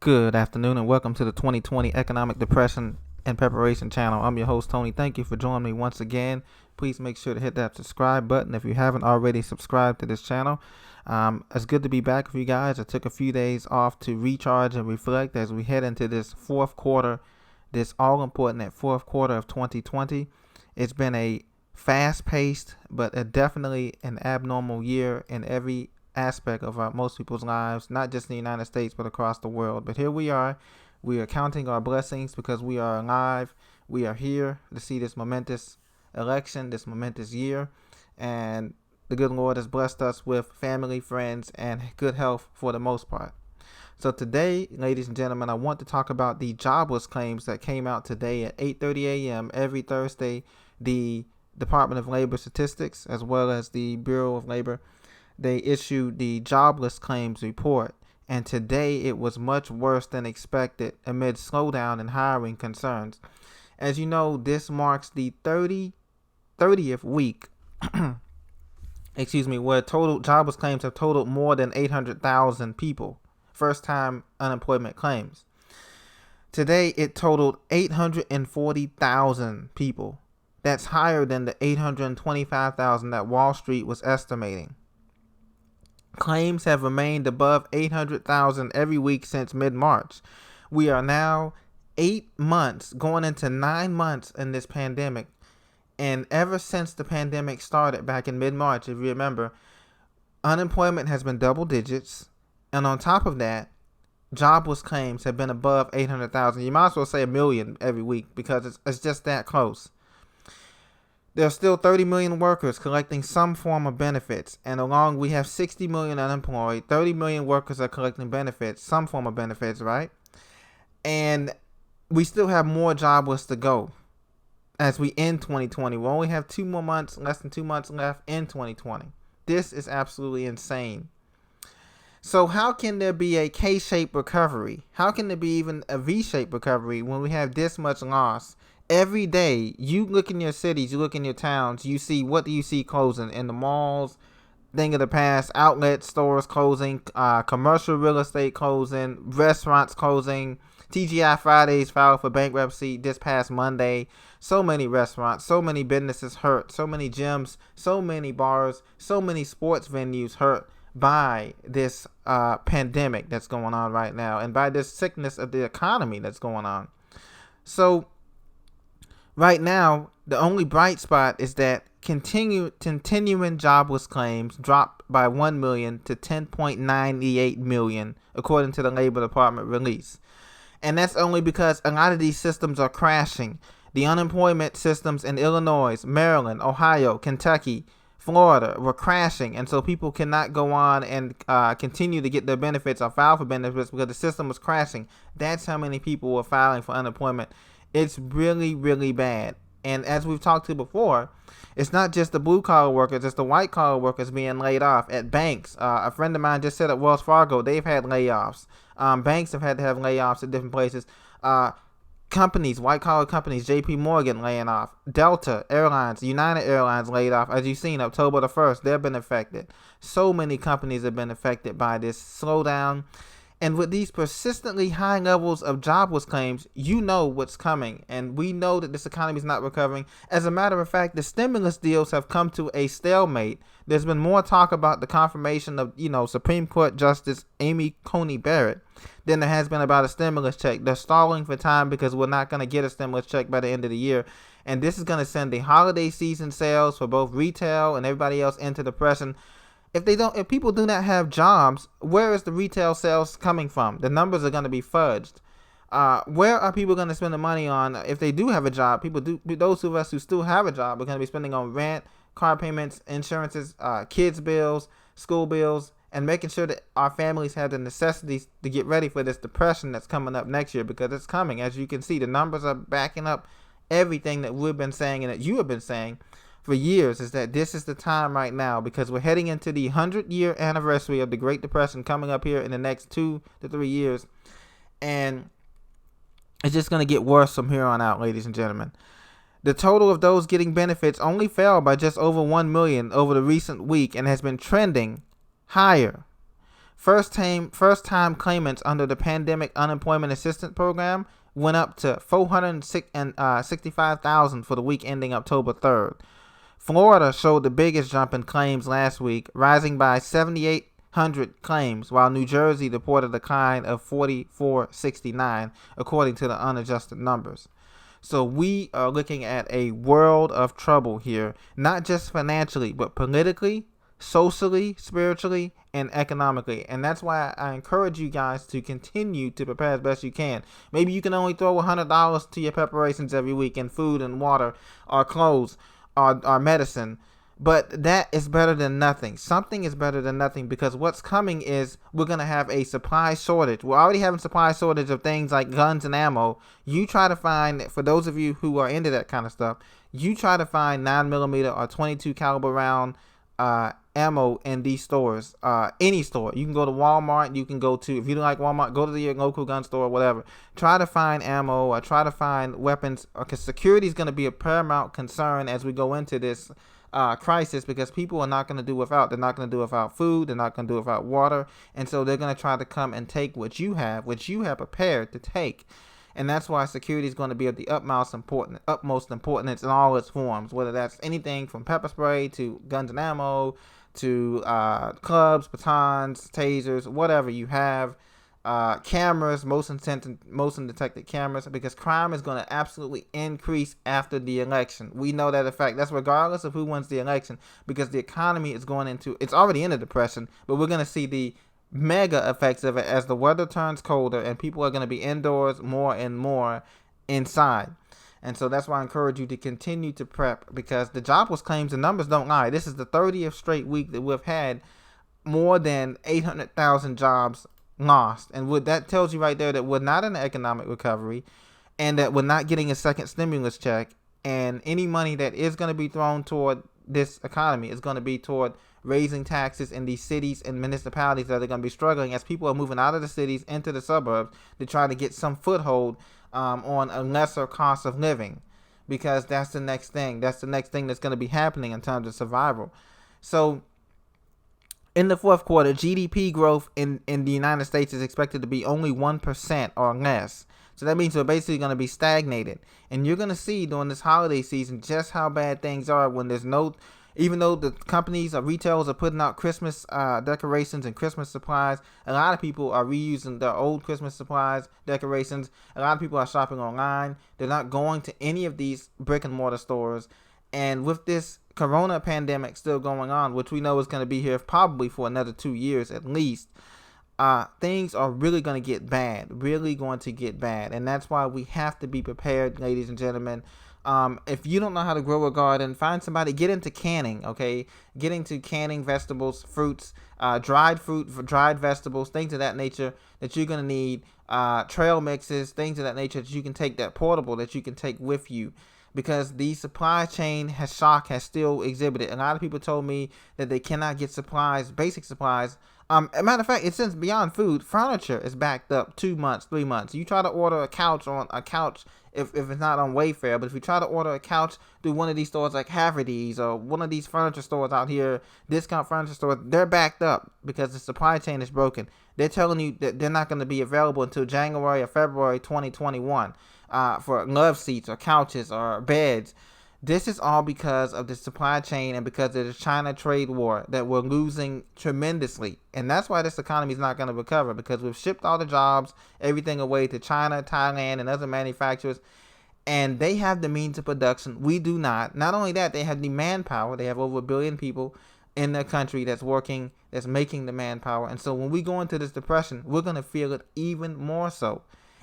Good afternoon and welcome to the 2020 Economic Depression and Preparation channel. I'm your host, Tony. Thank you for joining me once again. Please make sure to hit that subscribe button if you haven't already subscribed to this channel. It's good to be back with you guys. I took a few days off to recharge and reflect as we head into this fourth quarter, this all-important fourth quarter of 2020. It's been a fast-paced but definitely an abnormal year in every aspect of most people's lives, not just in the United States but across the world. But here we are counting our blessings because we are alive. We are here to see this momentous election, this momentous year, and the good Lord has blessed us with family, friends, and good health for the most part. So today, ladies and gentlemen, I want to talk about the jobless claims that came out today at 8:30 a.m. every Thursday. The Department of Labor Statistics, as well as the Bureau of Labor, they issued the jobless claims report, and today it was much worse than expected amid slowdown in hiring concerns. As you know, this marks the 30th week where total jobless claims have totaled more than 800,000 people, first-time unemployment claims. Today it totaled 840,000 people. That's higher than the 825,000 that Wall Street was estimating. Claims have remained above 800,000 every week since mid-March. We are now 8 months, going into 9 months in this pandemic. And ever since the pandemic started back in mid-March, if you remember, unemployment has been double digits. And on top of that, jobless claims have been above 800,000. You might as well say a million every week because it's just that close. There are still 30 million workers collecting some form of benefits, and along we have 60 million unemployed. 30 million workers are collecting benefits, some form of benefits, right? And we still have more jobless to go as we end 2020. We only have less than 2 months left in 2020. This is absolutely insane. So how can there be a K-shaped recovery? How can there be even a V-shaped recovery when we have this much loss? Every day, you look in your cities, you look in your towns, you see, what do you see closing? In the malls, thing of the past, outlet stores closing, commercial real estate closing, restaurants closing. TGI Fridays filed for bankruptcy this past Monday. So many restaurants, so many businesses hurt, so many gyms, so many bars, so many sports venues hurt by this pandemic that's going on right now and by this sickness of the economy that's going on. So right now, the only bright spot is that continuing jobless claims dropped by 1 million to 10.98 million, according to the Labor Department release. And that's only because a lot of these systems are crashing. The unemployment systems in Illinois, Maryland, Ohio, Kentucky, Florida were crashing, and so people cannot go on and continue to get their benefits or file for benefits because the system was crashing. That's how many people were filing for unemployment. It's really, really bad. And as we've talked to before, it's not just the blue-collar workers, it's the white-collar workers being laid off at banks. A friend of mine just said at Wells Fargo, they've had layoffs. Banks have had to have layoffs at different places. Companies, white-collar companies, JP Morgan laying off. Delta Airlines, United Airlines laid off. As you've seen, October the 1st, they've been affected. So many companies have been affected by this slowdown. And with these persistently high levels of jobless claims, you know what's coming. And we know that this economy is not recovering. As a matter of fact, the stimulus deals have come to a stalemate. There's been more talk about the confirmation of, Supreme Court Justice Amy Coney Barrett than there has been about a stimulus check. They're stalling for time because we're not going to get a stimulus check by the end of the year. And this is going to send the holiday season sales for both retail and everybody else into depression. If people do not have jobs, where is the retail sales coming from? The numbers are going to be fudged. Where are people going to spend the money on if they do have a job? Those of us who still have a job are going to be spending on rent, car payments, insurances, kids' bills, school bills, and making sure that our families have the necessities to get ready for this depression that's coming up next year, because it's coming. As you can see, the numbers are backing up everything that we've been saying and that you have been saying for years, is that this is the time right now, because we're heading into the 100-year anniversary of the Great Depression coming up here in the next 2 to 3 years. And it's just going to get worse from here on out, ladies and gentlemen. The total of those getting benefits only fell by just over 1 million over the recent week and has been trending higher. First-time claimants under the Pandemic Unemployment Assistance Program went up to 465,000 for the week ending October 3rd. Florida showed the biggest jump in claims last week, rising by 7,800 claims, while New Jersey reported a decline of 4,469, according to the unadjusted numbers. So we are looking at a world of trouble here, not just financially, but politically, socially, spiritually, and economically. And that's why I encourage you guys to continue to prepare as best you can. Maybe you can only throw $100 to your preparations every week in food and water or clothes or medicine. But that is better than nothing. Something is better than nothing, because what's coming is we're going to have a supply shortage. We're already having supply shortage of things like guns and ammo. You try to find, for those of you who are into that kind of stuff, you try to find 9mm or 22 caliber round ammo in these stores, any store. You can go to Walmart. You can go to, if you don't like Walmart, go to your local gun store or whatever. Try to find ammo or try to find weapons, because security is going to be a paramount concern as we go into this crisis, because people are not going to do without. They're not going to do without food. They're not going to do without water. And so they're going to try to come and take what you have prepared to take. And that's why security is going to be of the utmost importance in all its forms, whether that's anything from pepper spray to guns and ammo to clubs, batons, tasers, whatever you have. Cameras, motion detected cameras, because crime is going to absolutely increase after the election. We know that in fact. That's regardless of who wins the election, because the economy is it's already in a depression, but we're going to see the mega effects of it as the weather turns colder and people are going to be indoors more and more inside. And so that's why I encourage you to continue to prep, because the jobless claims, the numbers don't lie. This is the 30th straight week that we've had more than 800,000 jobs lost. And that tells you right there that we're not in an economic recovery, and that we're not getting a second stimulus check. And any money that is going to be thrown toward this economy is going to be toward raising taxes in these cities and municipalities that are going to be struggling, as people are moving out of the cities into the suburbs to try to get some foothold on a lesser cost of living, because that's the next thing. That's the next thing that's going to be happening in terms of survival. So in the fourth quarter, GDP growth in the United States is expected to be only 1% or less. So that means we're basically going to be stagnated. And you're going to see during this holiday season just how bad things are when there's even though the companies or retailers are putting out Christmas decorations and Christmas supplies, a lot of people are reusing their old Christmas supplies, decorations. A lot of people are shopping online. They're not going to any of these brick and mortar stores. And with this corona pandemic still going on, which we know is going to be here probably for another 2 years at least, things are really going to get bad, and that's why we have to be prepared, ladies and gentlemen. If you don't know how to grow a garden, find somebody, get into canning, okay? Get into canning vegetables, fruits, dried vegetables, things of that nature that you're going to need, trail mixes, things of that nature that you can take, that portable, that you can take with you. Because the supply chain has still exhibited. A lot of people told me that they cannot get supplies, basic supplies. As a matter of fact, it's since beyond food, furniture is backed up 2 months, 3 months. You try to order a couch if it's not on Wayfair, but if you try to order a couch through one of these stores like Haverty's or one of these furniture stores out here, discount furniture stores, they're backed up because the supply chain is broken. They're telling you that they're not going to be available until January or February 2021 for love seats or couches or beds. This is all because of the supply chain and because of the China trade war that we're losing tremendously. And that's why this economy is not going to recover, because we've shipped all the jobs, everything away to China, Thailand, and other manufacturers. And they have the means of production. We do not. Not only that, they have the manpower. They have over 1 billion people in their country that's working, that's making the manpower. And so when we go into this depression, we're going to feel it even more so.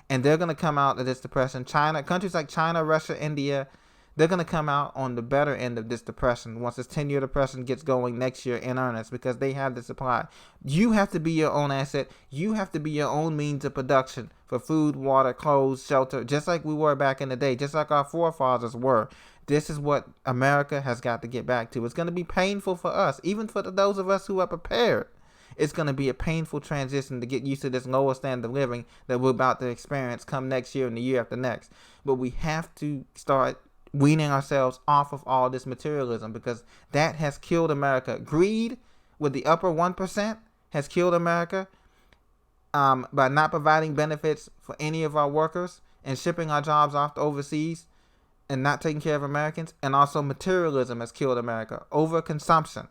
And they're going to come out of this depression. Countries like China, Russia, India, they're going to come out on the better end of this depression once this 10-year depression gets going next year in earnest, because they have the supply. You have to be your own asset. You have to be your own means of production for food, water, clothes, shelter, just like we were back in the day, just like our forefathers were. This is what America has got to get back to. It's going to be painful for us, even for those of us who are prepared. It's going to be a painful transition to get used to this lower standard of living that we're about to experience come next year and the year after next. But we have to start weaning ourselves off of all this materialism, because that has killed America. Greed with the upper 1% has killed America by not providing benefits for any of our workers and shipping our jobs off to overseas and not taking care of Americans. And also materialism has killed America. Overconsumption.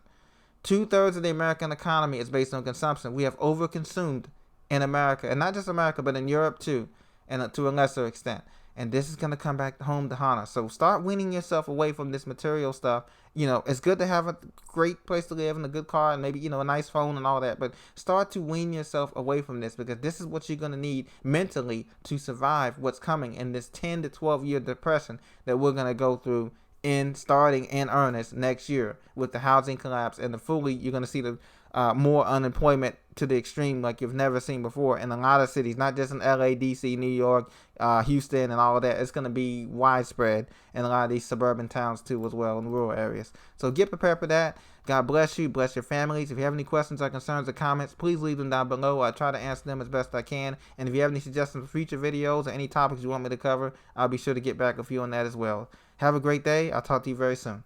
2/3 of the American economy is based on consumption. We have overconsumed in America, and not just America, but in Europe too, and to a lesser extent. And this is going to come back home to haunt us. So start weaning yourself away from this material stuff. You know, it's good to have a great place to live and a good car and maybe, you know, a nice phone and all that. But start to wean yourself away from this, because this is what you're going to need mentally to survive what's coming in this 10 to 12 year depression that we're going to go through starting in earnest next year with the housing collapse. And you're going to see the more unemployment to the extreme like you've never seen before in a lot of cities, not just in LA, DC, New York, Houston, and all of that. It's going to be widespread in a lot of these suburban towns too as well, in rural areas. So get prepared for that. God bless you, bless your families. If you have any questions or concerns or comments, please leave them down below. I try to answer them as best I can. And if you have any suggestions for future videos or any topics you want me to cover, I'll be sure to get back with you on that as well. Have a great day. I'll talk to you very soon.